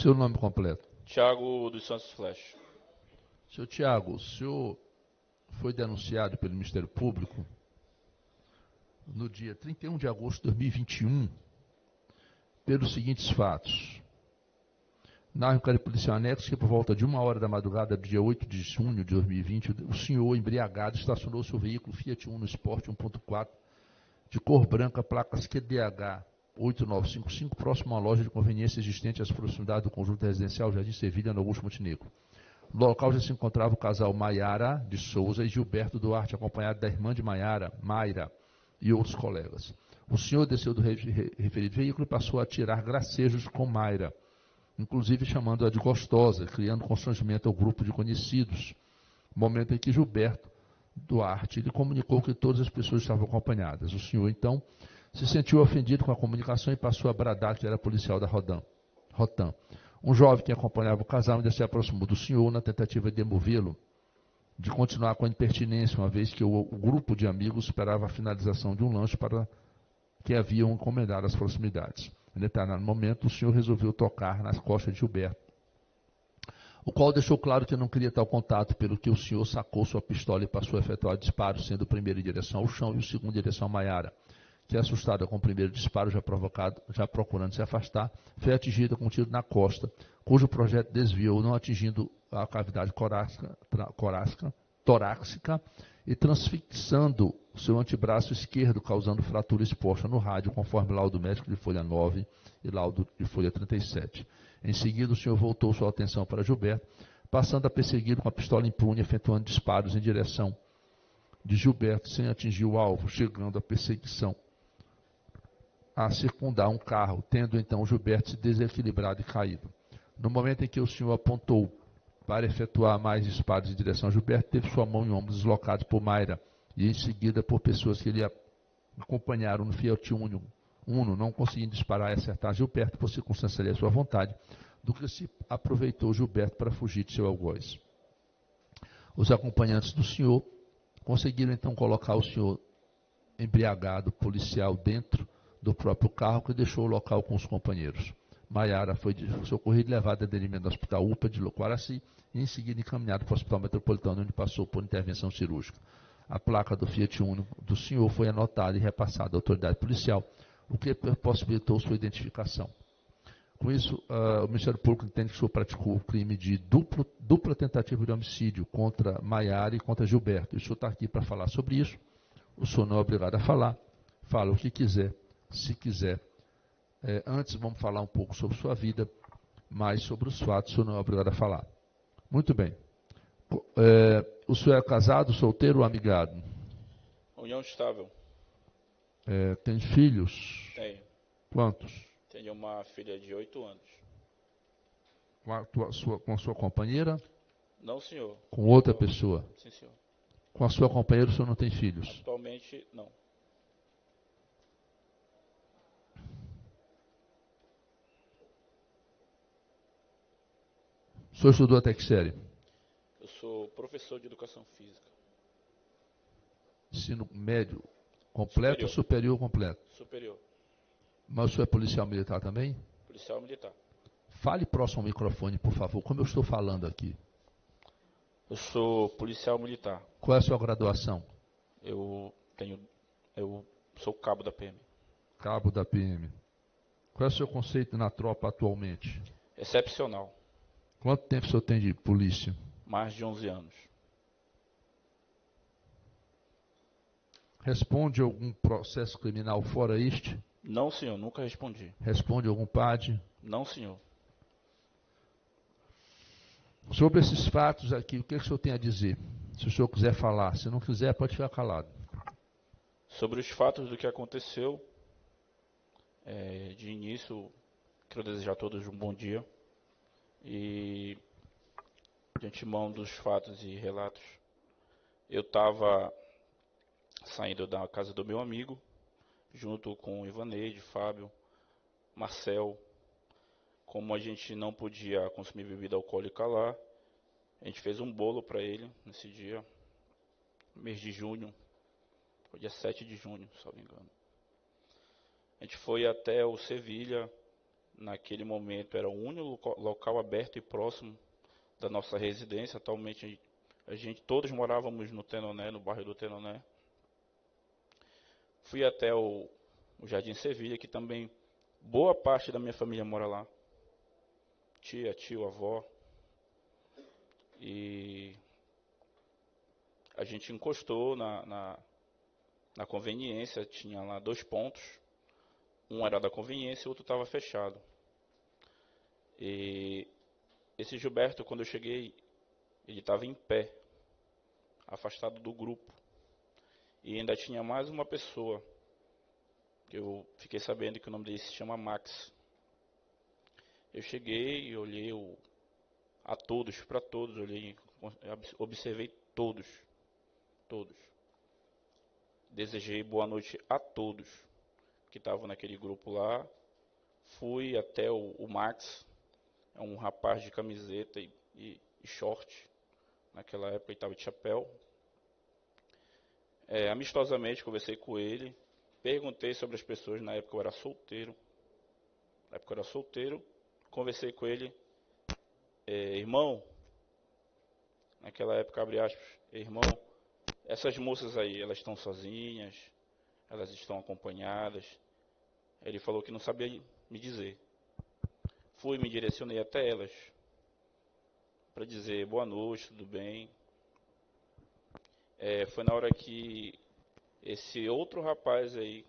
Seu nome completo. Thiago dos Santos Flash. Seu Tiago, o senhor foi denunciado pelo Ministério Público no dia 31 de agosto de 2021 pelos seguintes fatos. Na Inquérito Policial Anexo, que por volta de 1h da madrugada do dia 8 de junho de 2020, o senhor, embriagado, estacionou seu veículo Fiat Uno Sport 1.4 de cor branca, placas QDH 8955, próximo à loja de conveniência existente às proximidades do conjunto residencial Jardim Sevilha, no Augusto Montenegro. No local já se encontrava o casal Maiara de Souza e Gilberto Duarte, acompanhado da irmã de Maiara, Mayra, e outros colegas. O senhor desceu do referido veículo e passou a tirar gracejos com Mayra, inclusive chamando-a de gostosa, criando constrangimento ao grupo de conhecidos. Momento em que Gilberto Duarte lhe comunicou que todas as pessoas estavam acompanhadas. O senhor, então, se sentiu ofendido com a comunicação e passou a bradar que era policial da Rotan. Um jovem que acompanhava o casal ainda se aproximou do senhor na tentativa de demovê-lo, de continuar com a impertinência, uma vez que o grupo de amigos esperava a finalização de um lanche para que haviam encomendado às proximidades. Em determinado momento, o senhor resolveu tocar nas costas de Gilberto, o qual deixou claro que não queria tal contato, pelo que o senhor sacou sua pistola e passou a efetuar disparos, sendo o primeiro em direção ao chão e o segundo em direção a Maiara, que, assustada com o primeiro disparo já procurando se afastar, foi atingida com um tiro na costa, cujo projeto desviou, não atingindo a cavidade torácica e transfixando seu antebraço esquerdo, causando fratura exposta no rádio, conforme laudo médico de folha 9 e laudo de folha 37. Em seguida, o senhor voltou sua atenção para Gilberto, passando a persegui-lo com a pistola em punho, efetuando disparos em direção de Gilberto, sem atingir o alvo, chegando à perseguição a circundar um carro, tendo então Gilberto se desequilibrado e caído. No momento em que o senhor apontou para efetuar mais disparos em direção a Gilberto, teve sua mão e ombros deslocados por Mayra e em seguida por pessoas que lhe acompanharam no Fiat Uno, não conseguindo disparar e acertar Gilberto por circunstância ali à sua vontade, do que se aproveitou Gilberto para fugir de seu algoz. Os acompanhantes do senhor conseguiram então colocar o senhor embriagado policial dentro do próprio carro, que deixou o local com os companheiros. Maiara foi socorrida e levada a atendimento do Hospital UPA de Loquaraci e em seguida encaminhado para o Hospital Metropolitano, onde passou por intervenção cirúrgica. A placa do Fiat Uno do senhor foi anotada e repassada à autoridade policial, o que possibilitou sua identificação. Com isso, o Ministério Público entende que o senhor praticou o crime de dupla tentativa de homicídio contra Maiara e contra Gilberto. E o senhor está aqui para falar sobre isso. O senhor não é obrigado a falar. Fala o que quiser, se quiser. Antes, vamos falar um pouco sobre sua vida, mas sobre os fatos, o senhor não é obrigado a falar. Muito bem. O senhor é casado, solteiro ou amigado? União estável. Tem filhos? Tenho. Quantos? Tenho uma filha de 8 anos. Com a sua companheira? Não, senhor. Com outra pessoa? Sim, senhor. Com a sua companheira, o senhor não tem filhos? Atualmente, não. O senhor estudou até que série? Eu sou professor de educação física. Ensino médio completo ou superior completo? Superior. Mas o senhor é policial militar também? Policial militar. Fale próximo ao microfone, por favor, como eu estou falando aqui. Eu sou policial militar. Qual é a sua graduação? Eu sou cabo da PM. Cabo da PM. Qual é o seu conceito na tropa atualmente? Excepcional. Quanto tempo o senhor tem de polícia? Mais de 11 anos. Responde algum processo criminal fora este? Não, senhor, nunca respondi. Responde algum PAD? Não, senhor. Sobre esses fatos aqui, o que o senhor tem a dizer? Se o senhor quiser falar, se não quiser, pode ficar calado. Sobre os fatos do que aconteceu, de início, quero desejar a todos um bom dia. E, de antemão dos fatos e relatos, eu estava saindo da casa do meu amigo, junto com Ivaneide, Fábio, Marcel. Como a gente não podia consumir bebida alcoólica lá, a gente fez um bolo para ele nesse dia, mês de junho, foi dia 7 de junho, se não me engano. A gente foi até o Sevilha, Naquele momento era o único local aberto e próximo da nossa residência. Atualmente a gente todos morávamos no Tenoné, no bairro do Tenoné. Fui até o Jardim Sevilha, que também boa parte da minha família mora lá. Tia, tio, avó. E a gente encostou na conveniência, tinha lá 2 pontos. Um era da conveniência e o outro estava fechado. E esse Gilberto, quando eu cheguei, ele estava em pé, afastado do grupo. E ainda tinha mais uma pessoa, que eu fiquei sabendo que o nome dele se chama Max. Eu cheguei e olhei a todos, para todos, olhei, observei todos. Desejei boa noite a todos que estavam naquele grupo lá. Fui até o Max, é um rapaz de camiseta e short. Naquela época ele estava de chapéu. Amistosamente conversei com ele, perguntei sobre as pessoas. Na época eu era solteiro. Conversei com ele. Irmão, naquela época, abre aspas, irmão, essas moças aí, elas estão sozinhas? Elas estão acompanhadas? Ele falou que não sabia me dizer. Fui, me direcionei até elas para dizer boa noite, tudo bem. Foi na hora que esse outro rapaz aí,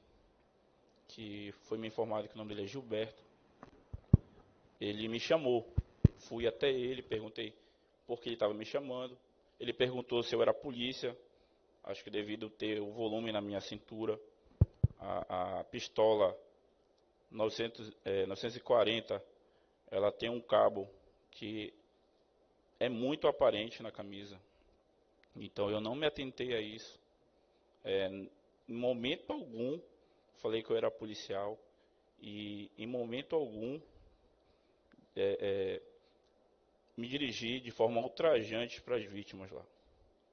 que foi me informado que o nome dele é Gilberto, ele me chamou. Fui até ele, perguntei por que ele estava me chamando. Ele perguntou se eu era polícia. Acho que devido ter o volume na minha cintura, a pistola 940, ela tem um cabo que é muito aparente na camisa. Então eu não me atentei a isso. Em momento algum falei que eu era policial e em momento algum me dirigi de forma ultrajante para as vítimas lá,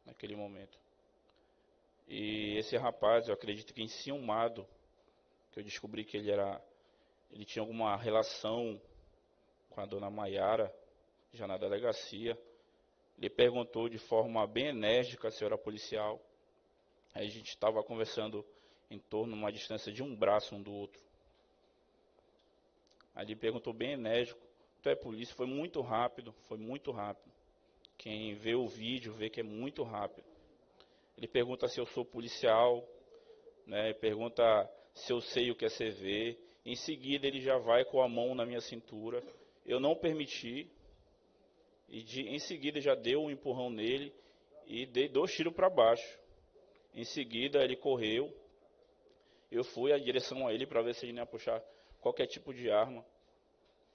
naquele momento. E esse rapaz, eu acredito que enciumado, que eu descobri que ele tinha alguma relação com a dona Maiara, já na delegacia. Ele perguntou de forma bem enérgica se eu era policial. Aí a gente estava conversando em torno de uma distância de um braço um do outro. Aí ele perguntou bem enérgico, tu é polícia? Foi muito rápido. Quem vê o vídeo vê que é muito rápido. Ele pergunta se eu sou policial, né? Pergunta se eu sei o que é CV. Em seguida ele já vai com a mão na minha cintura. Eu não permiti. Em seguida já deu um empurrão nele e dei 2 tiros para baixo. Em seguida ele correu. Eu fui em direção a ele para ver se ele não ia puxar qualquer tipo de arma.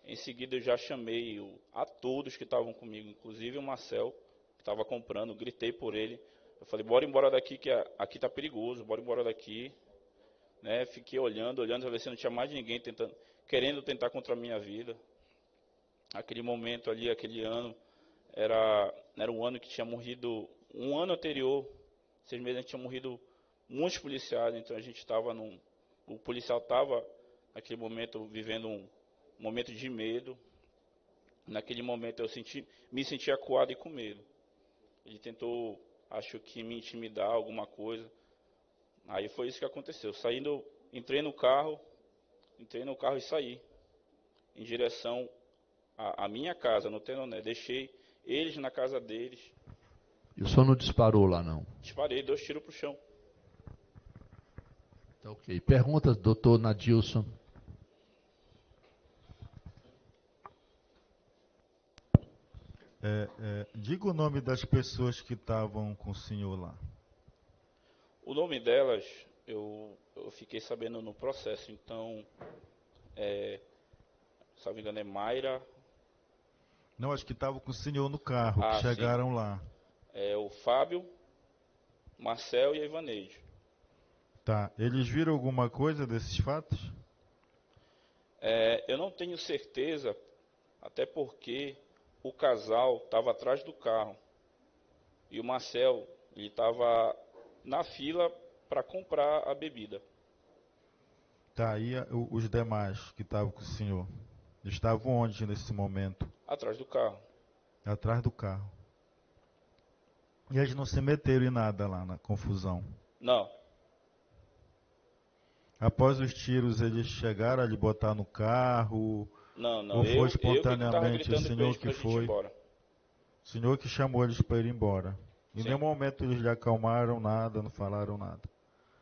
Em seguida eu já chamei a todos que estavam comigo, inclusive o Marcel, que estava comprando, gritei por ele. Eu falei, bora embora daqui, que aqui está perigoso, bora embora daqui. Né? Fiquei olhando para ver se não tinha mais ninguém querendo tentar contra a minha vida. Aquele momento ali, aquele ano, era um ano que tinha morrido, um ano anterior, 6 meses antes tinha morrido muitos policiais, então a gente estava o policial estava naquele momento vivendo um momento de medo. Naquele momento eu me senti acuado e com medo. Ele tentou, acho que me intimidar, alguma coisa. Aí foi isso que aconteceu. Entrei no carro e saí em direção à minha casa, no Tenoné. Deixei eles na casa deles. E o senhor não disparou lá, não? Disparei 2 tiros pro chão. Tá ok. Perguntas, doutor Nadilson. Diga o nome das pessoas que estavam com o senhor lá. O nome delas, eu fiquei sabendo no processo. Então, se não me engano, é Mayra. Não, acho que estavam com o senhor no carro, que chegaram sim. lá. O Fábio, Marcel e a Ivaneide. Tá. Eles viram alguma coisa desses fatos? Eu não tenho certeza, até porque o casal estava atrás do carro. E o Marcel, ele estava na fila para comprar a bebida. Tá, e os demais que estavam com o senhor? Estavam onde nesse momento? Atrás do carro. Atrás do carro. E eles não se meteram em nada lá na confusão? Não. Após os tiros, eles chegaram a lhe botar no carro? Não. Ou foi Eu espontaneamente que tava o gritando senhor pra eles que pra gente ir foi? embora. O senhor que chamou eles para ir embora? Em Sim. nenhum momento eles lhe acalmaram nada, não falaram nada?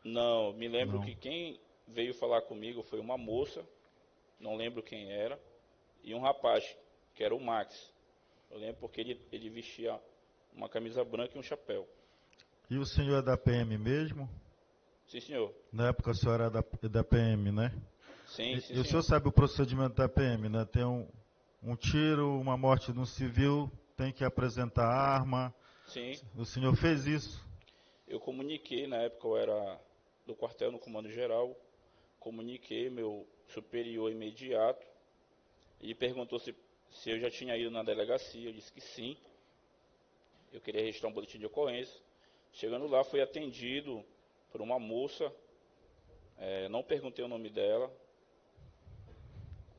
Não, me lembro Não. que quem veio falar comigo foi uma moça, não lembro quem era, e um rapaz, que era o Max. Eu lembro porque ele vestia uma camisa branca e um chapéu. E o senhor é da PM mesmo? Sim, senhor. Na época a senhora é da PM, né? Sim, E o senhor. senhor sabe o procedimento da PM, né? Tem um tiro, uma morte de um civil, tem que apresentar arma. Sim. O senhor fez isso? Eu comuniquei, na época eu era do quartel no comando geral, comuniquei meu superior imediato, ele perguntou se eu já tinha ido na delegacia, eu disse que sim, eu queria registrar um boletim de ocorrência. Chegando lá, fui atendido por uma moça, não perguntei o nome dela,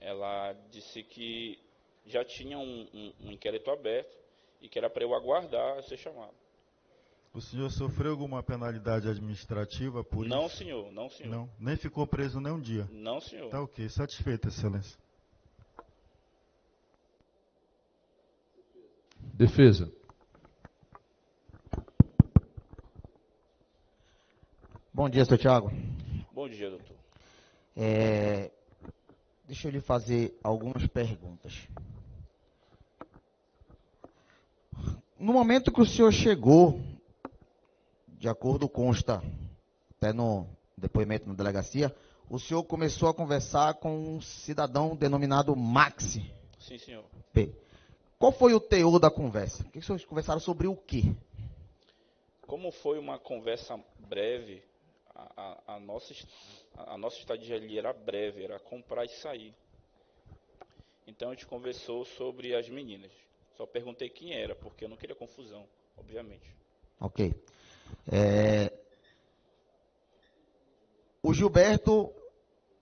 ela disse que já tinha um inquérito aberto e que era para eu aguardar ser chamado. O senhor sofreu alguma penalidade administrativa por Não, isso? senhor, não, senhor. Não? Nem ficou preso nem um dia? Não, senhor. Tá ok, satisfeito, excelência. Defesa. Bom dia, Sr. Thiago. Bom dia, doutor. Deixa eu lhe fazer algumas perguntas. No momento que o senhor chegou, de acordo consta, até no depoimento na delegacia, o senhor começou a conversar com um cidadão denominado Maxi. Sim, senhor. Qual foi o teor da conversa? O que vocês conversaram sobre o quê? Como foi uma conversa breve, a nossa estadia ali era breve, era comprar e sair. Então a gente conversou sobre as meninas. Só perguntei quem era, porque eu não queria confusão, obviamente. Ok. O Gilberto,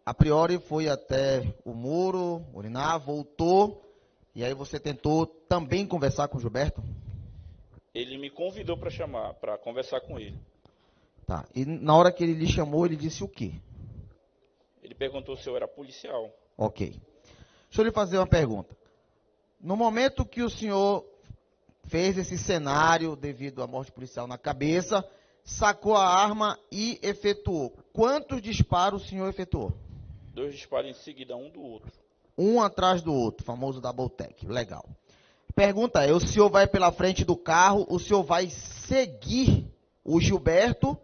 a priori, foi até o muro, urinar, voltou, e aí você tentou também conversar com o Gilberto? Ele me convidou para conversar com ele. Tá. E na hora que ele lhe chamou, ele disse o quê? Ele perguntou se eu era policial. Ok. Deixa eu lhe fazer uma pergunta. No momento que o senhor fez esse cenário devido à morte policial na cabeça, sacou a arma e efetuou. Quantos disparos o senhor efetuou? 2 disparos em seguida, um do outro. Um atrás do outro, famoso double tag. Legal. Pergunta é, o senhor vai pela frente do carro, o senhor vai seguir o Gilberto,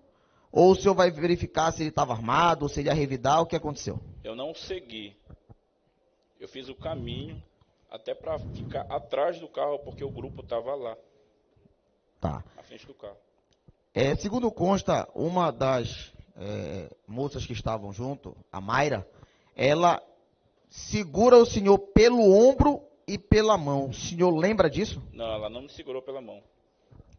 ou o senhor vai verificar se ele estava armado, ou se ele ia revidar, o que aconteceu? Eu não segui. Eu fiz o caminho até para ficar atrás do carro, porque o grupo estava lá, Tá. na frente do carro. Segundo consta, uma das moças que estavam junto, a Mayra, ela segura o senhor pelo ombro e pela mão. O senhor lembra disso? Não, ela não me segurou pela mão.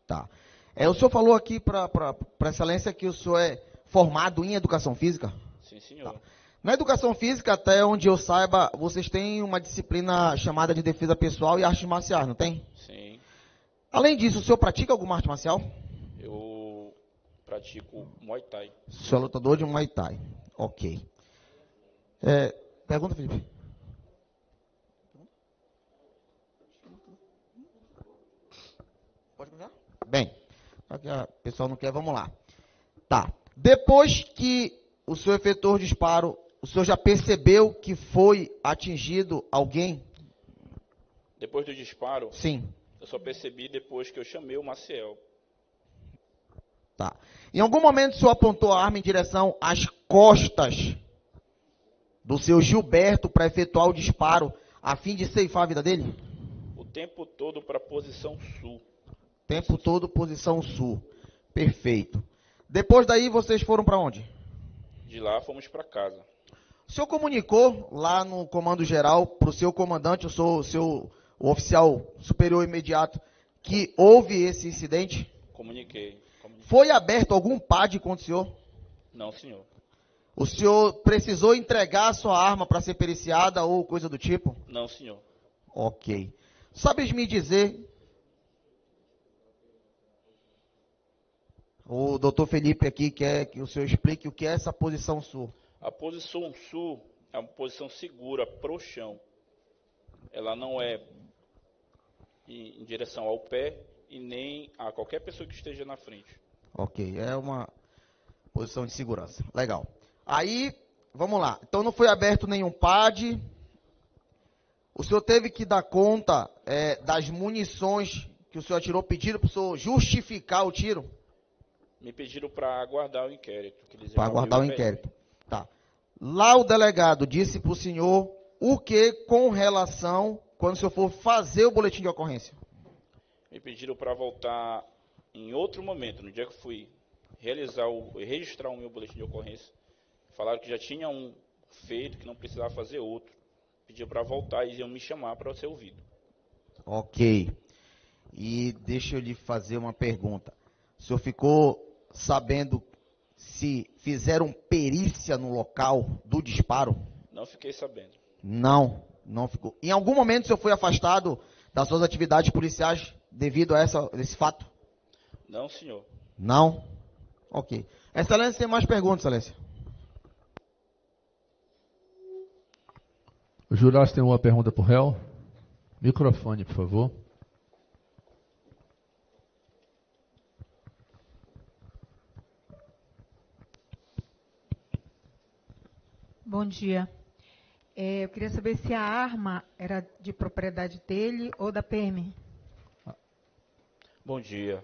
Tá. O senhor falou aqui para excelência que o senhor é formado em educação física? Sim, senhor. Tá. Na educação física, até onde eu saiba, vocês têm uma disciplina chamada de defesa pessoal e artes marciais, não tem? Sim. Além disso, o senhor pratica alguma arte marcial? Eu pratico Muay Thai. O senhor é lutador de Muay Thai. Ok. Pergunta, Felipe. Pode continuar? Bem, só que o pessoal não quer, vamos lá. Tá. Depois que o senhor efetuou o disparo, o senhor já percebeu que foi atingido alguém? Depois do disparo, Sim. eu só percebi depois que eu chamei o Maciel. Tá. Em algum momento o senhor apontou a arma em direção às costas do seu Gilberto para efetuar o disparo a fim de ceifar a vida dele? O tempo todo para a posição sul. Tempo todo, posição sul. Perfeito. Depois daí, vocês foram para onde? De lá fomos para casa. O senhor comunicou lá no comando geral para o seu comandante, o oficial superior imediato, que houve esse incidente? Comuniquei. Foi aberto algum PAD contra o senhor? Não, senhor. O senhor precisou entregar a sua arma para ser periciada ou coisa do tipo? Não, senhor. Ok. Sabes me dizer, o doutor Felipe aqui quer que o senhor explique o que é essa posição sul. A posição sul é uma posição segura pro chão. Ela não é em direção ao pé e nem a qualquer pessoa que esteja na frente. Ok, é uma posição de segurança. Legal. Aí, vamos lá. Então não foi aberto nenhum PAD. O senhor teve que dar conta das munições que o senhor atirou, pediram para o senhor justificar o tiro? Me pediram para aguardar o inquérito. Para aguardar o inquérito. Tá. Lá o delegado disse para o senhor o que com relação, quando o senhor for fazer o boletim de ocorrência? Me pediram para voltar em outro momento, no dia que eu fui registrar o meu boletim de ocorrência. Falaram que já tinha um feito, que não precisava fazer outro. Pediu para voltar e iam me chamar para ser ouvido. Ok. E deixa eu lhe fazer uma pergunta. O senhor ficou sabendo se fizeram perícia no local do disparo? Não fiquei sabendo. Não ficou. Em algum momento o senhor foi afastado das suas atividades policiais devido a esse fato? Não, senhor. Não? Ok. Excelência, tem mais perguntas, Excelência? O jurado tem uma pergunta para o réu? Microfone, por favor. Bom dia. Eu queria saber se a arma era de propriedade dele ou da PM. Bom dia.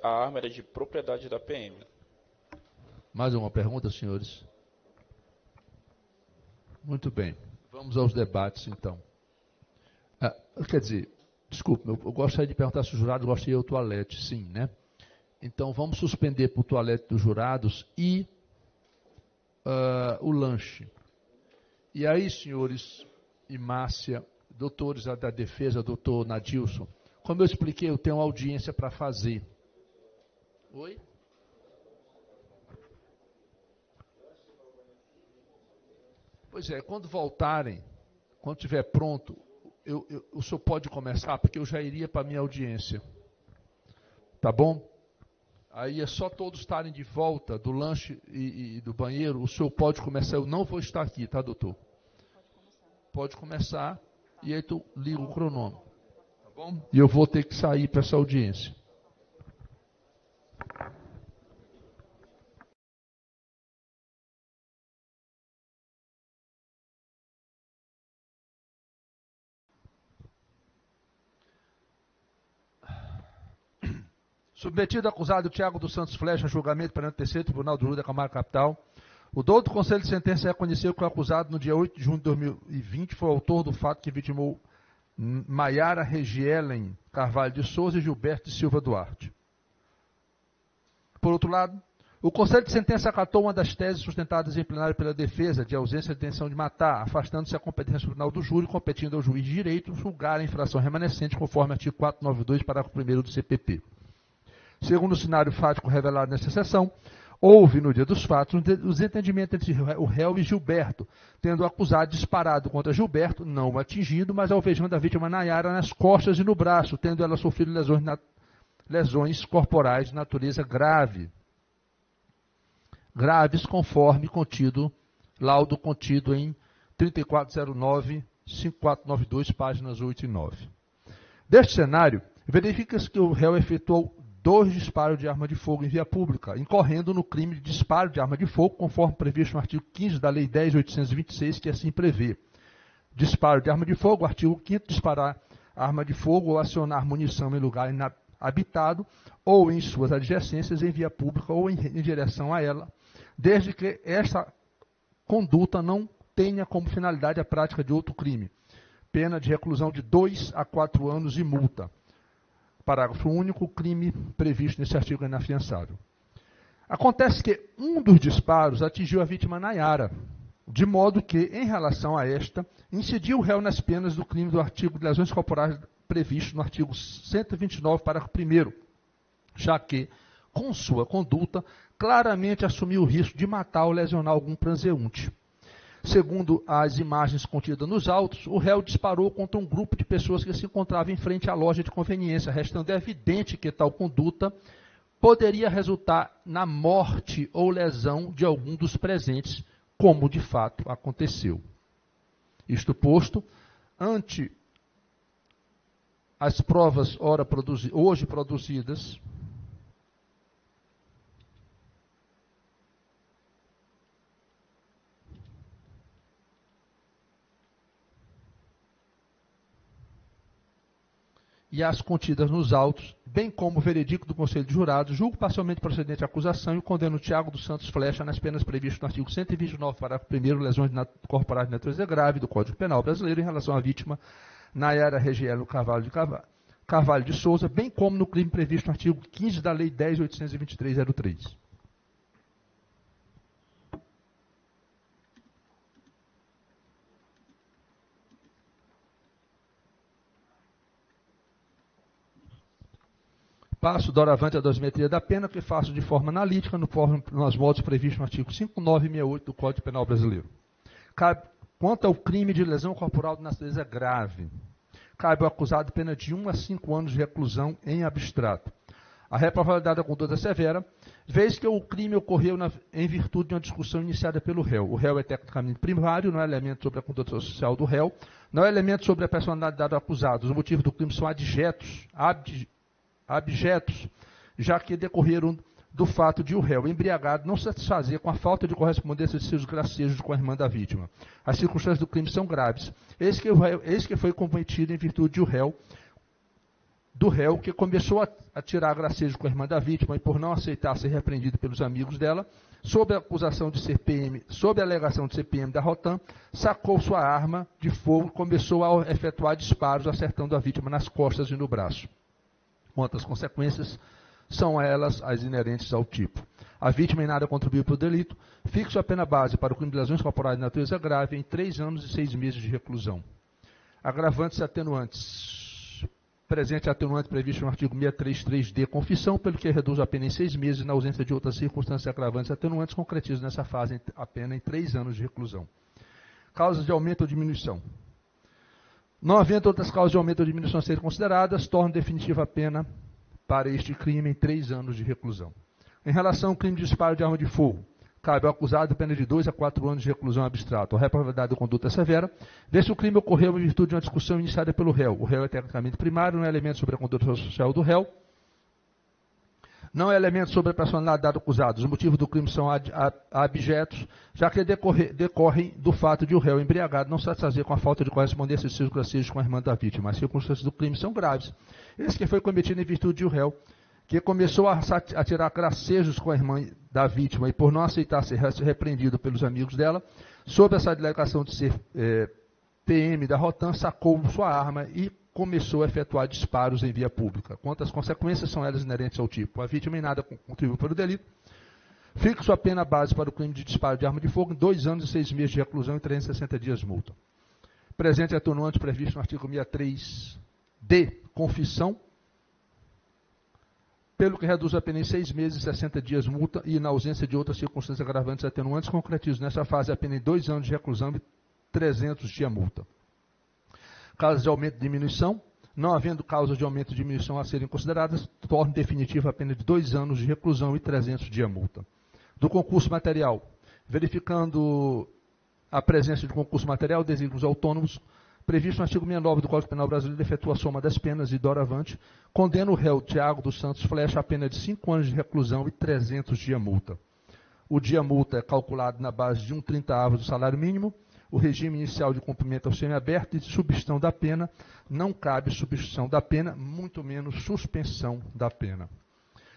A arma era de propriedade da PM. Mais uma pergunta, senhores? Muito bem. Vamos aos debates, então. Quer dizer, desculpe, eu gostaria de perguntar se o jurado gosta de ir ao toalete. Sim, né? Então, vamos suspender para o toalete dos jurados e o lanche. E aí, senhores e Márcia, doutores da defesa, doutor Nadilson, como eu expliquei, eu tenho uma audiência para fazer. Oi? Pois é, quando voltarem, quando estiver pronto, o senhor pode começar, porque eu já iria para a minha audiência. Tá bom? Aí é só todos estarem de volta do lanche e do banheiro, o senhor pode começar. Eu não vou estar aqui, tá, doutor? Pode começar, e aí tu liga o cronômetro. Tá bom? E eu vou ter que sair para essa audiência. Submetido acusado Tiago dos Santos Flecha a julgamento perante o terceiro Tribunal do Júri da Camargo Capital, o douto Conselho de Sentença reconheceu que o acusado, no dia 8 de junho de 2020, foi o autor do fato que vitimou Maiara Regielen Carvalho de Souza e Gilberto de Silva Duarte. Por outro lado, o Conselho de Sentença acatou uma das teses sustentadas em plenário pela defesa de ausência de intenção de matar, afastando-se a competência do tribunal do júri, competindo ao juiz de direito julgar a infração remanescente conforme artigo 492, parágrafo 1º do CPP. Segundo o cenário fático revelado nessa sessão, houve, no dia dos fatos, os entendimentos entre o réu e Gilberto, tendo o acusado disparado contra Gilberto, não o atingido, mas alvejando a vítima Nayara nas costas e no braço, tendo ela sofrido lesões corporais de natureza grave. Graves, conforme laudo contido em 3409-5492, páginas 8 e 9. Deste cenário, verifica-se que o réu efetuou 2 disparos de arma de fogo em via pública, incorrendo no crime de disparo de arma de fogo, conforme previsto no artigo 15 da Lei 10.826, que assim prevê. Disparo de arma de fogo, artigo 5º, disparar arma de fogo ou acionar munição em lugar inabitado ou em suas adjacências em via pública ou em direção a ela, desde que esta conduta não tenha como finalidade a prática de outro crime. Pena de reclusão de 2 a 4 anos e multa. Parágrafo único, crime previsto nesse artigo é inafiançável. Acontece que um dos disparos atingiu a vítima Nayara, de modo que, em relação a esta, incidiu o réu nas penas do crime do artigo de lesões corporais previsto no artigo 129, parágrafo 1º, já que com sua conduta, claramente assumiu o risco de matar ou lesionar algum transeunte. Segundo as imagens contidas nos autos, o réu disparou contra um grupo de pessoas que se encontravam em frente à loja de conveniência, restando evidente que tal conduta poderia resultar na morte ou lesão de algum dos presentes, como de fato aconteceu. Isto posto, ante as provas hoje produzidas, e as contidas nos autos, bem como o veredicto do Conselho de Jurados, julgo parcialmente procedente a acusação e condeno Tiago dos Santos Flecha nas penas previstas no artigo 129, parágrafo 1º, lesões corporais de natureza grave do Código Penal brasileiro em relação à vítima Nayara Regielo Carvalho de Souza, bem como no crime previsto no artigo 15 da Lei 10.823/03. Passo doravante a dosimetria da pena, que faço de forma analítica nos modos previstos no artigo 59 e 68 do Código Penal brasileiro. Quanto ao crime de lesão corporal de natureza grave, cabe ao acusado pena de 1 a 5 anos de reclusão em abstrato. A reprovavelidade da conduta severa, vez que o crime ocorreu em virtude de uma discussão iniciada pelo réu. O réu é tecnicamente primário, não é elemento sobre a conduta social do réu, não é elemento sobre a personalidade do acusado. Os motivos do crime são abjetos, já que decorreram do fato de o réu embriagado não satisfazer com a falta de correspondência de seus gracejos com a irmã da vítima. As circunstâncias do crime são graves. Eis que foi cometido em virtude do réu que começou a tirar gracejos com a irmã da vítima e, por não aceitar ser repreendido pelos amigos dela, sob a alegação de ser PM da Rotan, sacou sua arma de fogo e começou a efetuar disparos, acertando a vítima nas costas e no braço. Quantas consequências são elas as inerentes ao tipo. A vítima em nada contribuiu para o delito, fixo a pena base para o crime de lesões corporais de natureza grave em 3 anos e 6 meses de reclusão. Agravantes e atenuantes. Presente atenuante previsto no artigo 633D, confissão, pelo que reduz a pena em 6 meses, na ausência de outras circunstâncias agravantes e atenuantes, concretiza nessa fase a pena em 3 anos de reclusão. Causas de aumento ou diminuição. Não havendo outras causas de aumento ou diminuição a serem consideradas, torna definitiva a pena para este crime em 3 anos de reclusão. Em relação ao crime de disparo de arma de fogo, cabe ao acusado pena de 2 a 4 anos de reclusão abstrato. A reprovavelidade da conduta severa, vê se o crime ocorreu em virtude de uma discussão iniciada pelo réu. O réu é tecnicamente primário, não é elemento sobre a conduta social do réu, não é elemento sobre a personalidade do acusado. Os motivos do crime são abjetos, já que decorrem do fato de o réu embriagado não satisfazer com a falta de correspondência de seus gracejos com a irmã da vítima. As circunstâncias do crime são graves. Esse que foi cometido em virtude de o réu, que começou a tirar gracejos com a irmã da vítima e, por não aceitar ser repreendido pelos amigos dela, sob essa alegação de ser PM da Rotan, sacou sua arma e começou a efetuar disparos em via pública. Quantas consequências são elas inerentes ao tipo? A vítima em nada contribuiu para o delito. Fixo a pena base para o crime de disparo de arma de fogo em 2 anos e 6 meses de reclusão e 360 dias multa. Presente atenuante previsto no artigo 63D, confissão, pelo que reduz a pena em 6 meses e 60 dias multa e, na ausência de outras circunstâncias agravantes atenuantes, concretiza nessa fase a pena em 2 anos de reclusão e 300 dias multa. Causas de aumento e diminuição, não havendo causas de aumento e diminuição a serem consideradas, torna definitiva a pena de 2 anos de reclusão e 300 dias multa. Do concurso material, verificando a presença de concurso material, desígnios autônomos, previsto no artigo 69 do Código Penal brasileiro, efetua a soma das penas e doravante, condena o réu Tiago dos Santos Flecha a pena de 5 anos de reclusão e 300 dias multa. O dia multa é calculado na base de 1/30 do salário mínimo. O regime inicial de cumprimento ao semiaberto e de substituição da pena, não cabe substituição da pena, muito menos suspensão da pena.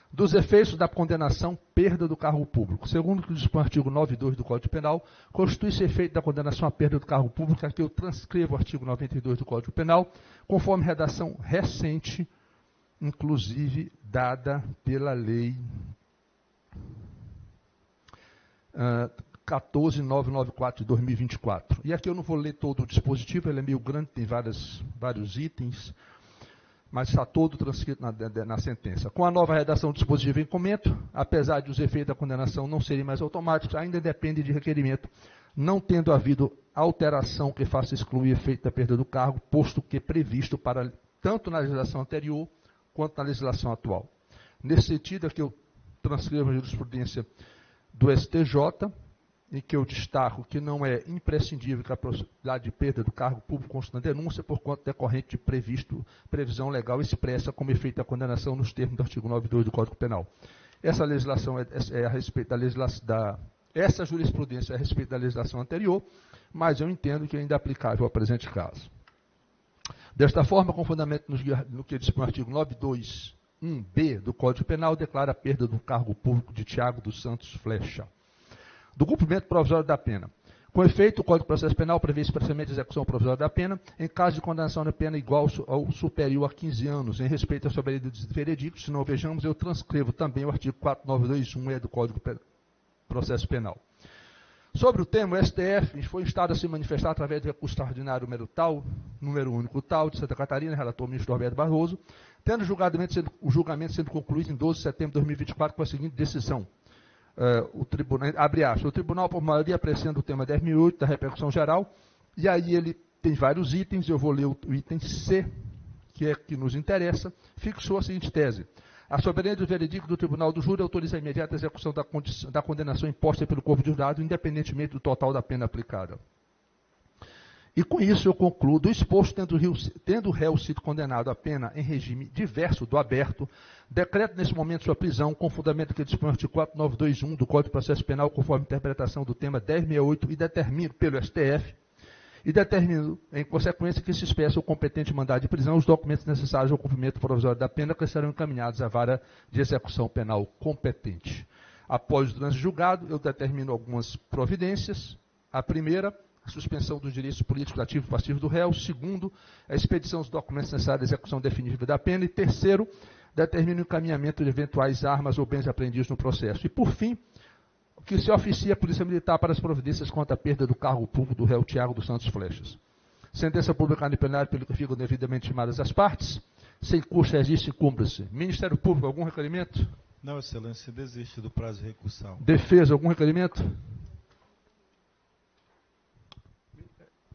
Dos efeitos da condenação, perda do cargo público. Segundo o que dispõe o artigo 92 do Código Penal, constitui-se efeito da condenação à perda do cargo público, aqui eu transcrevo o artigo 92 do Código Penal, conforme redação recente, inclusive dada pela lei 14994 de 2024. E aqui eu não vou ler todo o dispositivo, ele é meio grande, tem vários itens. mas está todo transcrito na sentença. Com a nova redação do dispositivo em comento, apesar de os efeitos da condenação não serem mais automáticos, ainda depende de requerimento, não tendo havido alteração que faça excluir o efeito da perda do cargo, posto que previsto para tanto na legislação anterior quanto na legislação atual. Nesse sentido, é que eu transcrevo a jurisprudência do STJ, em que eu destaco que não é imprescindível que a possibilidade de perda do cargo público conste na denúncia, por quanto decorrente de previsão legal expressa como efeito da condenação nos termos do artigo 92 do Código Penal. Essa legislação é a respeito essa jurisprudência é a respeito da legislação anterior, mas eu entendo que ainda é aplicável ao presente caso. Desta forma, com fundamento no que dispõe o artigo 921B do Código Penal, declara a perda do cargo público de Tiago dos Santos Flecha. Do cumprimento provisório da pena. Com efeito, o Código de Processo Penal prevê expressamente a execução provisória da pena em caso de condenação de pena igual ou superior a 15 anos, em respeito à soberania dos veredictos. Se não vejamos, eu transcrevo também o artigo 4921E do Código de Processo Penal. Sobre o tema, o STF foi instado a se manifestar através do recurso extraordinário número único tal, de Santa Catarina, relator ministro Roberto Barroso, tendo o julgamento sendo concluído em 12 de setembro de 2024 com a seguinte decisão. O tribunal, por maioria, apreciando o tema 10.008 da repercussão geral, e aí ele tem vários itens, eu vou ler o item C, que é que nos interessa, fixou a seguinte tese. A soberania do veredicto do Tribunal do Júri autoriza a imediata execução da condenação imposta pelo corpo de jurado, independentemente do total da pena aplicada. E com isso eu concluo, do exposto, tendo o réu sido condenado à pena em regime diverso do aberto, decreto nesse momento sua prisão, com fundamento que dispõe o artigo 4921 do Código de Processo Penal, conforme interpretação do tema 1068, e determino pelo STF, e determino, em consequência, que se expressa o competente mandado de prisão, os documentos necessários ao cumprimento provisório da pena, que serão encaminhados à vara de execução penal competente. Após o trânsito julgado, eu determino algumas providências. A primeira, a suspensão dos direitos políticos ativos e passivos do réu. Segundo, a expedição dos documentos necessários à execução definitiva da pena. E terceiro, determina o encaminhamento de eventuais armas ou bens apreendidos no processo. E, por fim, que se oficia a Polícia Militar para as providências quanto à perda do cargo público do réu Tiago dos Santos Flechas. Sentença publicada em plenário pelo que ficam devidamente chamadas as partes. Sem curso, registro e cumpra-se. Ministério Público, algum requerimento? Não, Excelência, desiste do prazo de recursal. Defesa, algum requerimento?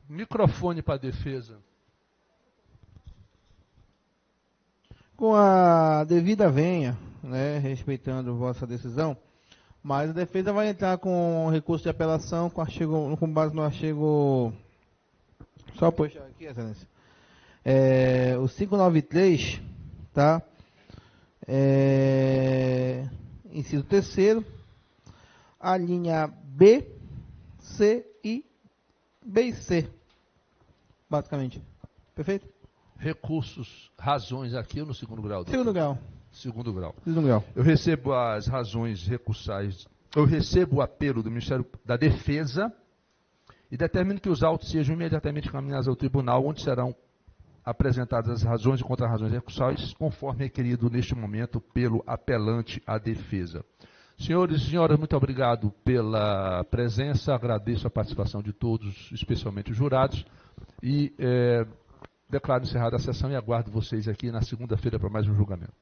Microfone para a defesa. Com a devida venha, né, respeitando vossa decisão, mas a defesa vai entrar com recurso de apelação com base no artigo... Só puxar aqui, Excelência. O 593, tá? Inciso 3º, a linha B, C e B e C, basicamente. Perfeito? Recursos, razões aqui ou no segundo grau? Segundo grau. Segundo grau. Segundo grau. Eu recebo as razões recursais, eu recebo o apelo do Ministério da Defesa e determino que os autos sejam imediatamente encaminhados ao tribunal, onde serão apresentadas as razões e contra-razões recursais, conforme requerido neste momento pelo apelante à defesa. Senhores e senhoras, muito obrigado pela presença, agradeço a participação de todos, especialmente os jurados, e declaro encerrada a sessão e aguardo vocês aqui na segunda-feira para mais um julgamento.